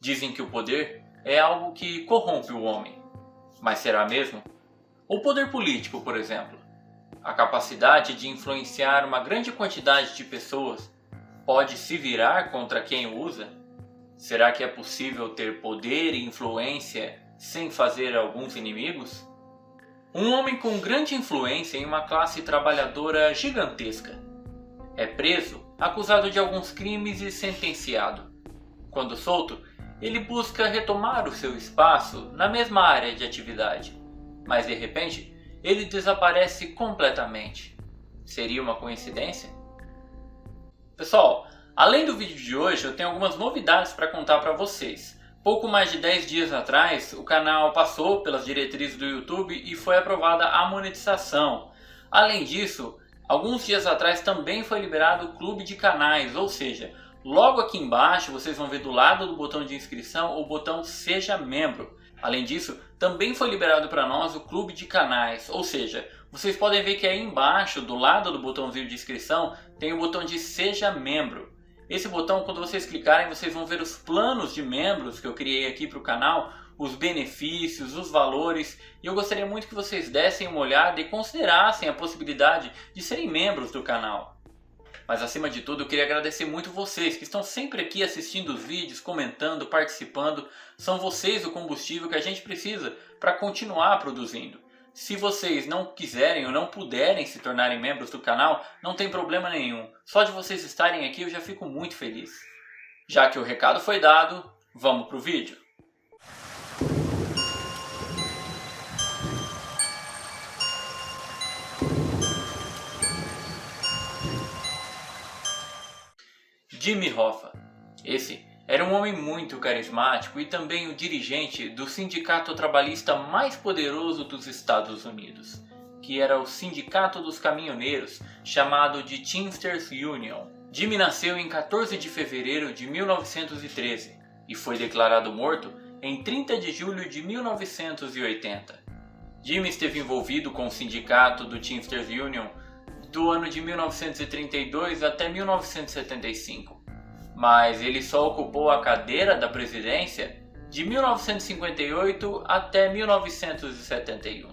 Dizem que o poder é algo que corrompe o homem. Mas será mesmo? O poder político, por exemplo, a capacidade de influenciar uma grande quantidade de pessoas, pode se virar contra quem o usa? Será que é possível ter poder e influência sem fazer alguns inimigos? Um homem com grande influência em uma classe trabalhadora gigantesca é preso, acusado de alguns crimes e sentenciado. Quando solto, ele busca retomar o seu espaço na mesma área de atividade, mas de repente ele desaparece completamente. Seria uma coincidência? Pessoal, além do vídeo de hoje, eu tenho algumas novidades para contar para vocês. Pouco mais de 10 dias atrás, o canal passou pelas diretrizes do YouTube e foi aprovada a monetização. Além disso, alguns dias atrás também foi liberado o clube de canais, ou seja, logo aqui embaixo vocês vão ver do lado do botão de inscrição o botão Seja Membro. Além disso, também foi liberado para nós o clube de canais, ou seja, vocês podem ver que aí embaixo, do lado do botãozinho de inscrição, tem o botão de Seja Membro. Esse botão, quando vocês clicarem, vocês vão ver os planos de membros que eu criei aqui para o canal, os benefícios, os valores, e eu gostaria muito que vocês dessem uma olhada e considerassem a possibilidade de serem membros do canal. Mas acima de tudo, eu queria agradecer muito vocês que estão sempre aqui assistindo os vídeos, comentando, participando. São vocês o combustível que a gente precisa para continuar produzindo. Se vocês não quiserem ou não puderem se tornarem membros do canal, não tem problema nenhum. Só de vocês estarem aqui eu já fico muito feliz. Já que o recado foi dado, vamos pro vídeo. Jimmy Hoffa. Esse era um homem muito carismático e também o dirigente do sindicato trabalhista mais poderoso dos Estados Unidos, que era o Sindicato dos Caminhoneiros, chamado de Teamsters Union. Jimmy nasceu em 14 de fevereiro de 1913 e foi declarado morto em 30 de julho de 1980. Jimmy esteve envolvido com o sindicato do Teamsters Union do ano de 1932 até 1975, mas ele só ocupou a cadeira da presidência de 1958 até 1971.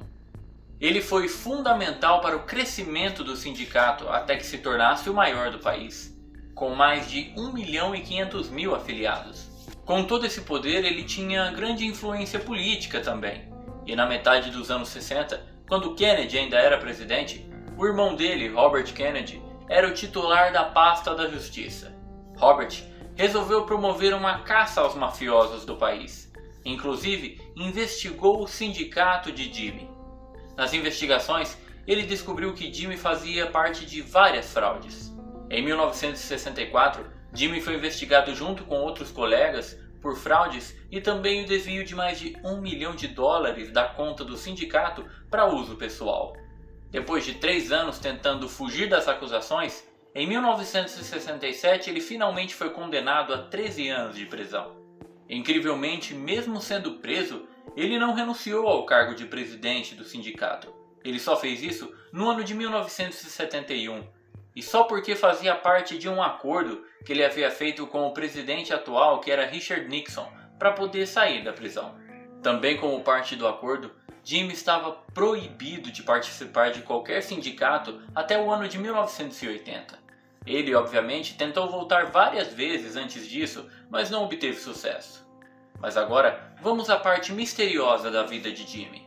Ele foi fundamental para o crescimento do sindicato até que se tornasse o maior do país, com mais de 1.500.000 afiliados. Com todo esse poder, ele tinha grande influência política também, e na metade dos anos 60, quando Kennedy ainda era presidente, o irmão dele, Robert Kennedy, era o titular da pasta da Justiça. Robert resolveu promover uma caça aos mafiosos do país. Inclusive, investigou o sindicato de Jimmy. Nas investigações, ele descobriu que Jimmy fazia parte de várias fraudes. Em 1964, Jimmy foi investigado junto com outros colegas por fraudes e também o desvio de mais de $1 milhão da conta do sindicato para uso pessoal. Depois de 3 anos tentando fugir das acusações, em 1967 ele finalmente foi condenado a 13 anos de prisão. Incrivelmente, mesmo sendo preso, ele não renunciou ao cargo de presidente do sindicato. Ele só fez isso no ano de 1971, e só porque fazia parte de um acordo que ele havia feito com o presidente atual, que era Richard Nixon, para poder sair da prisão. Também como parte do acordo, Jimmy estava proibido de participar de qualquer sindicato até o ano de 1980. Ele, obviamente, tentou voltar várias vezes antes disso, mas não obteve sucesso. Mas agora, vamos à parte misteriosa da vida de Jimmy.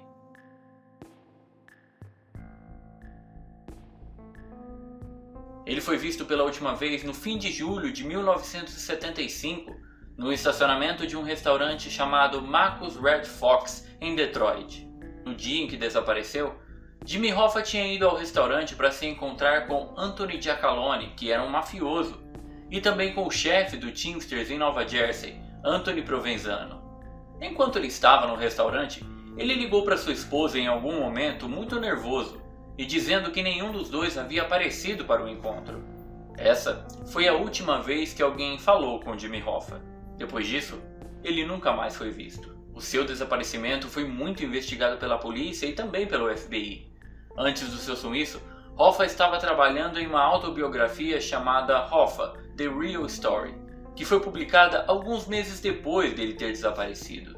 Ele foi visto pela última vez no fim de julho de 1975, no estacionamento de um restaurante chamado Macus Red Fox, em Detroit. No dia em que desapareceu, Jimmy Hoffa tinha ido ao restaurante para se encontrar com Anthony Giacalone, que era um mafioso, e também com o chefe do Teamsters em Nova Jersey, Anthony Provenzano. Enquanto ele estava no restaurante, ele ligou para sua esposa em algum momento muito nervoso e dizendo que nenhum dos dois havia aparecido para o encontro. Essa foi a última vez que alguém falou com Jimmy Hoffa. Depois disso, ele nunca mais foi visto. O seu desaparecimento foi muito investigado pela polícia e também pelo FBI. Antes do seu sumiço, Hoffa estava trabalhando em uma autobiografia chamada Hoffa, The Real Story, que foi publicada alguns meses depois dele ter desaparecido.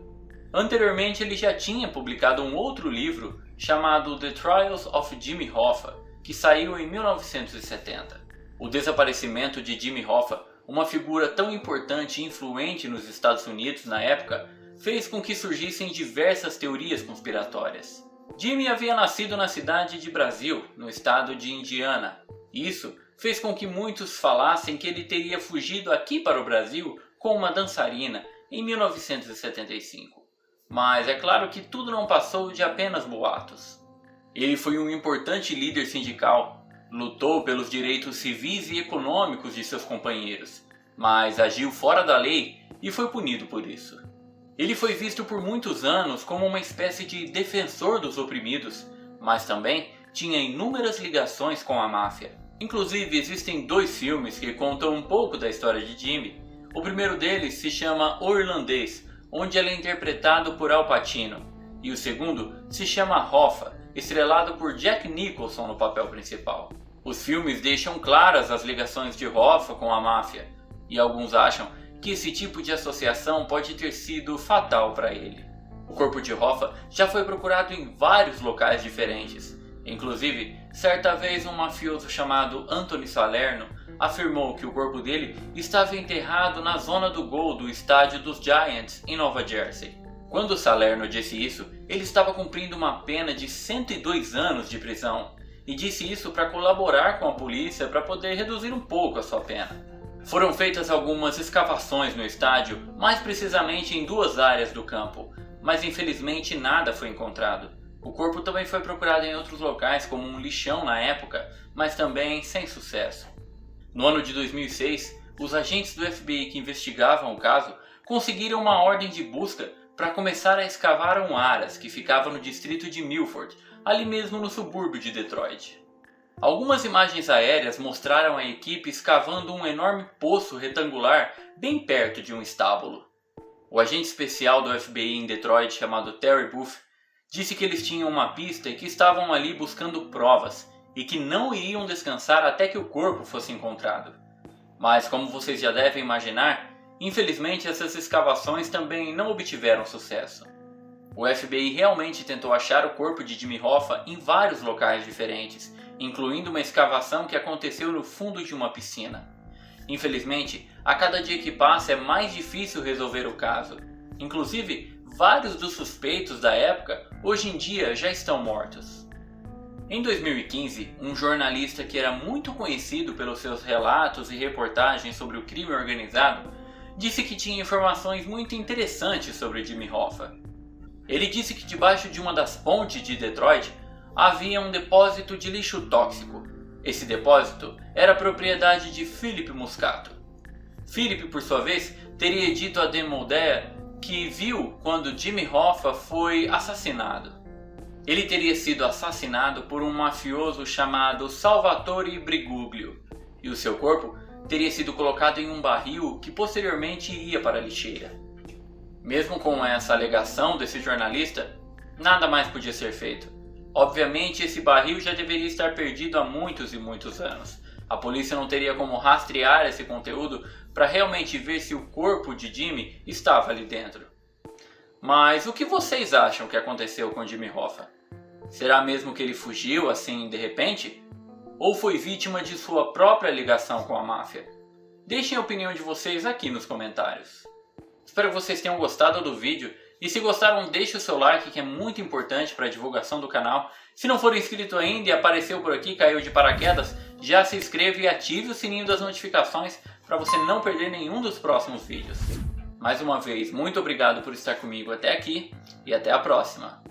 Anteriormente ele já tinha publicado um outro livro chamado The Trials of Jimmy Hoffa, que saiu em 1970. O desaparecimento de Jimmy Hoffa, uma figura tão importante e influente nos Estados Unidos na época, fez com que surgissem diversas teorias conspiratórias. Jimmy havia nascido na cidade de Brasil, no estado de Indiana. Isso fez com que muitos falassem que ele teria fugido aqui para o Brasil com uma dançarina em 1975. Mas é claro que tudo não passou de apenas boatos. Ele foi um importante líder sindical, lutou pelos direitos civis e econômicos de seus companheiros, mas agiu fora da lei e foi punido por isso. Ele foi visto por muitos anos como uma espécie de defensor dos oprimidos, mas também tinha inúmeras ligações com a máfia. Inclusive existem 2 filmes que contam um pouco da história de Jimmy. O primeiro deles se chama O Irlandês, onde ele é interpretado por Al Pacino, e o segundo se chama Hoffa, estrelado por Jack Nicholson no papel principal. Os filmes deixam claras as ligações de Hoffa com a máfia, e alguns acham que esse tipo de associação pode ter sido fatal para ele. O corpo de Hoffa já foi procurado em vários locais diferentes. Inclusive, certa vez um mafioso chamado Anthony Salerno afirmou que o corpo dele estava enterrado na zona do gol do estádio dos Giants em Nova Jersey. Quando Salerno disse isso, ele estava cumprindo uma pena de 102 anos de prisão e disse isso para colaborar com a polícia para poder reduzir um pouco a sua pena. Foram feitas algumas escavações no estádio, mais precisamente em 2 áreas do campo, mas infelizmente nada foi encontrado. O corpo também foi procurado em outros locais, como um lixão na época, mas também sem sucesso. No ano de 2006, os agentes do FBI que investigavam o caso conseguiram uma ordem de busca para começar a escavar um aras que ficava no distrito de Milford, ali mesmo no subúrbio de Detroit. Algumas imagens aéreas mostraram a equipe escavando um enorme poço retangular bem perto de um estábulo. O agente especial do FBI em Detroit, chamado Terry Booth, disse que eles tinham uma pista e que estavam ali buscando provas e que não iriam descansar até que o corpo fosse encontrado. Mas, como vocês já devem imaginar, infelizmente essas escavações também não obtiveram sucesso. O FBI realmente tentou achar o corpo de Jimmy Hoffa em vários locais diferentes, incluindo uma escavação que aconteceu no fundo de uma piscina. Infelizmente, a cada dia que passa é mais difícil resolver o caso. Inclusive, vários dos suspeitos da época hoje em dia já estão mortos. Em 2015, um jornalista que era muito conhecido pelos seus relatos e reportagens sobre o crime organizado disse que tinha informações muito interessantes sobre Jimmy Hoffa. Ele disse que debaixo de uma das pontes de Detroit havia um depósito de lixo tóxico. Esse depósito era propriedade de Philip Muscato. Philip, por sua vez, teria dito a Dan Moldea que viu quando Jimmy Hoffa foi assassinado. Ele teria sido assassinado por um mafioso chamado Salvatore Briguglio, e o seu corpo teria sido colocado em um barril que posteriormente iria para a lixeira. Mesmo com essa alegação desse jornalista, nada mais podia ser feito. Obviamente esse barril já deveria estar perdido há muitos e muitos anos. A polícia não teria como rastrear esse conteúdo para realmente ver se o corpo de Jimmy estava ali dentro. Mas o que vocês acham que aconteceu com Jimmy Hoffa? Será mesmo que ele fugiu assim de repente? Ou foi vítima de sua própria ligação com a máfia? Deixem a opinião de vocês aqui nos comentários. Espero que vocês tenham gostado do vídeo. E se gostaram, deixe o seu like, que é muito importante para a divulgação do canal. Se não for inscrito ainda e apareceu por aqui, caiu de paraquedas, já se inscreva e ative o sininho das notificações para você não perder nenhum dos próximos vídeos. Mais uma vez, muito obrigado por estar comigo até aqui e até a próxima.